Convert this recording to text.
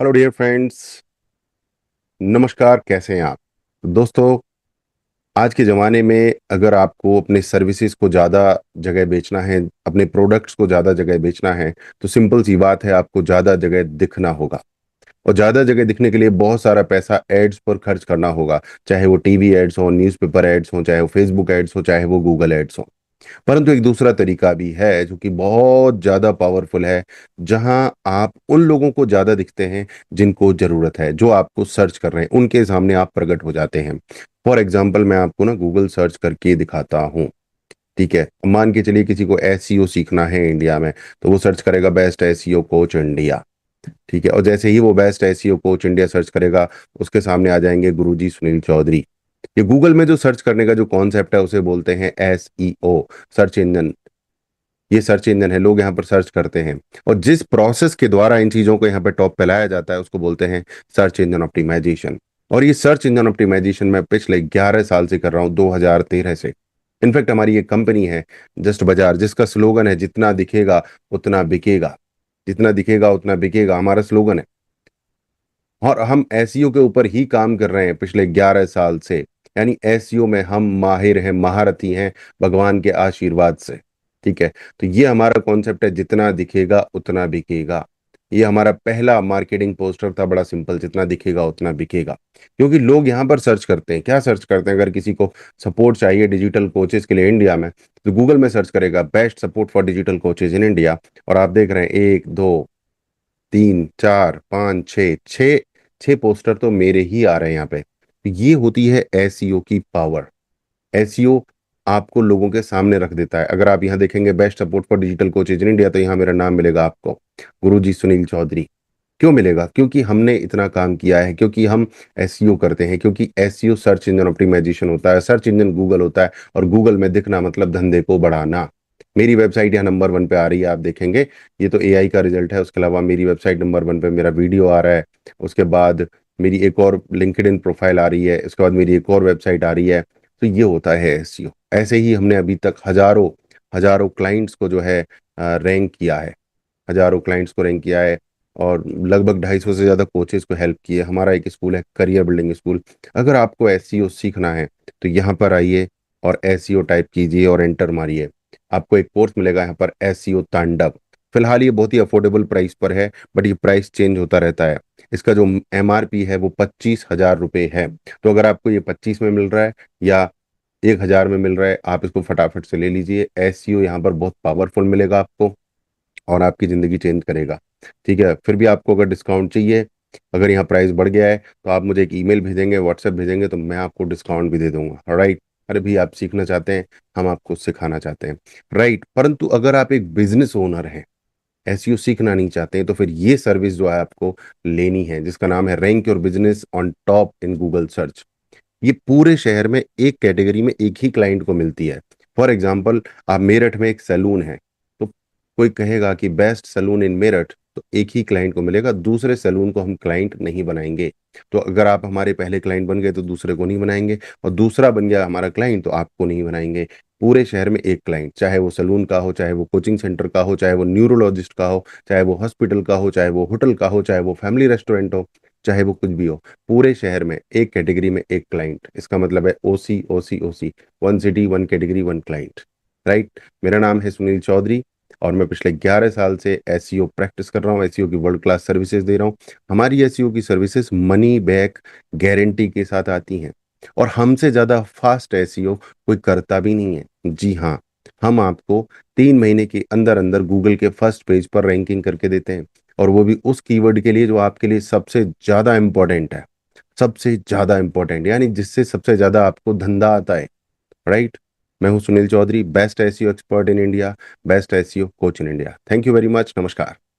Hello dear friends. नमस्कार, कैसे हैं आप? दोस्तों, आज के ज़माने में अगर आपको अपने सर्विसेज को ज़्यादा जगह बेचना है, अपने प्रोडक्ट्स को ज़्यादा जगह बेचना है, तो सिंपल सी बात है, आपको ज़्यादा जगह दिखना होगा। और ज़्यादा जगह दिखने के लिए बहुत सारा पैसा एड्स पर खर्च करना होगा। चाहे वो टीवी एड्स हो, न्यूज़पेपर एड्स हो, चाहे वो फेसबुक एड्स हो, चाहे वो गूगल एड्स हो। परंतु एक दूसरा तरीका भी है जो कि बहुत ज्यादा पावरफुल है, जहां आप उन लोगों को ज्यादा दिखते हैं जिनको जरूरत है, जो आपको सर्च कर रहे हैं, उनके सामने आप प्रकट हो जाते हैं। फॉर एग्जाम्पल, मैं आपको ना गूगल सर्च करके दिखाता हूँ। ठीक है, मान के चलिए किसी को एसईओ सीखना है इंडिया में, तो वो सर्च करेगा बेस्ट एसईओ कोच इंडिया। ठीक है, और जैसे ही वो best SEO coach India search करेगा, उसके सामने आ जाएंगे गुरुजी सुनील चौधरी। ये गूगल में जो सर्च करने का जो कॉन्सेप्ट है उसे बोलते हैं एसईओ, सर्च इंजन। ये सर्च इंजन है, लोग यहाँ पर सर्च करते हैं। और जिस प्रोसेस के द्वारा इन चीजों को यहाँ पे टॉप पे लाया जाता है उसको बोलते हैं सर्च इंजन ऑप्टिमाइजेशन। और ये सर्च इंजन ऑप्टिमाइजेशन मैं पिछले 11 साल से कर रहा हूँ, 2013 से। इनफैक्ट हमारी एक कंपनी है जस्ट बाजार, जिसका स्लोगन है जितना दिखेगा उतना बिकेगा। जितना दिखेगा उतना बिकेगा, हमारा स्लोगन है। और हम एसईओ के ऊपर ही काम कर रहे हैं पिछले 11 साल से। यानी एसईओ में हम माहिर हैं, महारथी हैं, भगवान के आशीर्वाद से। ठीक है, तो ये हमारा कॉन्सेप्ट है, जितना दिखेगा उतना बिकेगा। ये हमारा पहला मार्केटिंग पोस्टर था, बड़ा सिंपल, जितना दिखेगा उतना बिकेगा। क्योंकि लोग यहाँ पर सर्च करते हैं, क्या सर्च करते हैं? अगर किसी को सपोर्ट चाहिए डिजिटल कोचेस के लिए इंडिया में, तो गूगल में सर्च करेगा best support for digital coaches in India. और आप देख रहे हैं, एक दो तीन चार पाँच छः छः छः पोस्टर तो मेरे ही आ रहे हैं यहाँ पे। तो ये होती है एसईओ की पावर। एसईओ आपको लोगों के सामने रख देता है। अगर आप यहाँ देखेंगे best support for digital coaches in India, तो यहाँ मेरा नाम मिलेगा आपको, गुरुजी सुनील चौधरी। क्यों मिलेगा? क्योंकि हमने इतना काम किया है, क्योंकि हम एसईओ करते हैं, क्योंकि एसईओ सर्च इंजन ऑप्टिमाइजेशन होता है, सर्च इंजन गूगल होता है, और गूगल में दिखना मतलब धंधे को बढ़ाना। मेरी वेबसाइट यहाँ नंबर 1 पे आ रही है, आप देखेंगे। ये तो एआई का रिजल्ट है, उसके अलावा मेरी वेबसाइट नंबर 1 पे मेरा वीडियो आ रहा है। उसके बाद मेरी एक और लिंक्डइन प्रोफाइल आ रही है, उसके बाद मेरी एक और वेबसाइट आ रही है। तो ये होता है एसईओ। ऐसे ही हमने अभी तक हजारों हजारों क्लाइंट्स को जो है रैंक किया है, हजारों क्लाइंट्स को रैंक किया है। और लगभग 250 से ज्यादा कोचेस को हेल्प किए। हमारा एक स्कूल है, करियर बिल्डिंग स्कूल। अगर आपको एसईओ सीखना है तो यहाँ पर आइए और एसईओ टाइप कीजिए और एंटर मारिए। आपको एक कोर्स मिलेगा यहाँ पर, एसईओ तांडव। फिलहाल ये बहुत ही अफोर्डेबल प्राइस पर है, बट ये प्राइस चेंज होता रहता है। इसका जो एमआरपी है वो 25,000 रुपये है। तो अगर आपको ये 25 में मिल रहा है या 1,000 में मिल रहा है, आप इसको फटाफट से ले लीजिए। एसईओ यहाँ पर बहुत पावरफुल मिलेगा आपको, और आपकी ज़िंदगी चेंज करेगा। ठीक है, फिर भी आपको अगर डिस्काउंट चाहिए, अगर यहाँ प्राइस बढ़ गया है, तो आप मुझे एक ईमेल भेजेंगे, व्हाट्सएप भेजेंगे, तो मैं आपको डिस्काउंट भी दे दूंगा। राइट? अरे भी आप सीखना चाहते हैं, हम आपको सिखाना चाहते हैं। राइट? परंतु अगर आप एक बिजनेस ओनर हैं, एसईओ सीखना नहीं चाहते हैं, तो फिर ये सर्विस जो है आपको लेनी है, जिसका नाम है rank your business on top in Google search. ये पूरे शहर में एक कैटेगरी में एक ही क्लाइंट को मिलती है। फॉर एग्जाम्पल, आप मेरठ में एक सैलून है, तो कोई कहेगा कि बेस्ट सैलून इन मेरठ, तो एक ही क्लाइंट को मिलेगा, दूसरे सैलून को हम क्लाइंट नहीं बनाएंगे। तो अगर आप हमारे पहले क्लाइंट बन गए तो दूसरे को नहीं बनाएंगे, और दूसरा बन गया हमारा क्लाइंट तो आपको नहीं बनाएंगे। पूरे शहर में एक क्लाइंट, चाहे वो सैलून का हो, चाहे वो कोचिंग सेंटर का हो, चाहे वो न्यूरोलॉजिस्ट का हो, चाहे वो हॉस्पिटल का हो, चाहे वो होटल का हो, चाहे वो फैमिली रेस्टोरेंट हो, चाहे वो कुछ भी हो। पूरे शहर में एक कैटेगरी में एक क्लाइंट, इसका मतलब है OC OC OC, one city one category one client. Right? मेरा नाम है सुनील चौधरी, और मैं पिछले 11 साल से एसईओ प्रैक्टिस कर रहा हूँ, एसईओ की वर्ल्ड क्लास सर्विसेज दे रहा हूँ। हमारी एसईओ की सर्विसेज मनी बैक गारंटी के साथ आती हैं, और हमसे ज्यादा फास्ट एसईओ कोई करता भी नहीं है। जी हाँ, हम आपको 3 महीने के अंदर अंदर गूगल के फर्स्ट पेज पर रैंकिंग करके देते हैं, और वो भी उस कीवर्ड के लिए जो आपके लिए सबसे ज्यादा इंपॉर्टेंट है। सबसे ज्यादा इंपॉर्टेंट यानी जिससे सबसे ज्यादा आपको धंधा आता है। राइट? मैं हूं Sunil Chaudhary, best SEO expert in India, best SEO coach in India. Thank you very much. नमस्कार।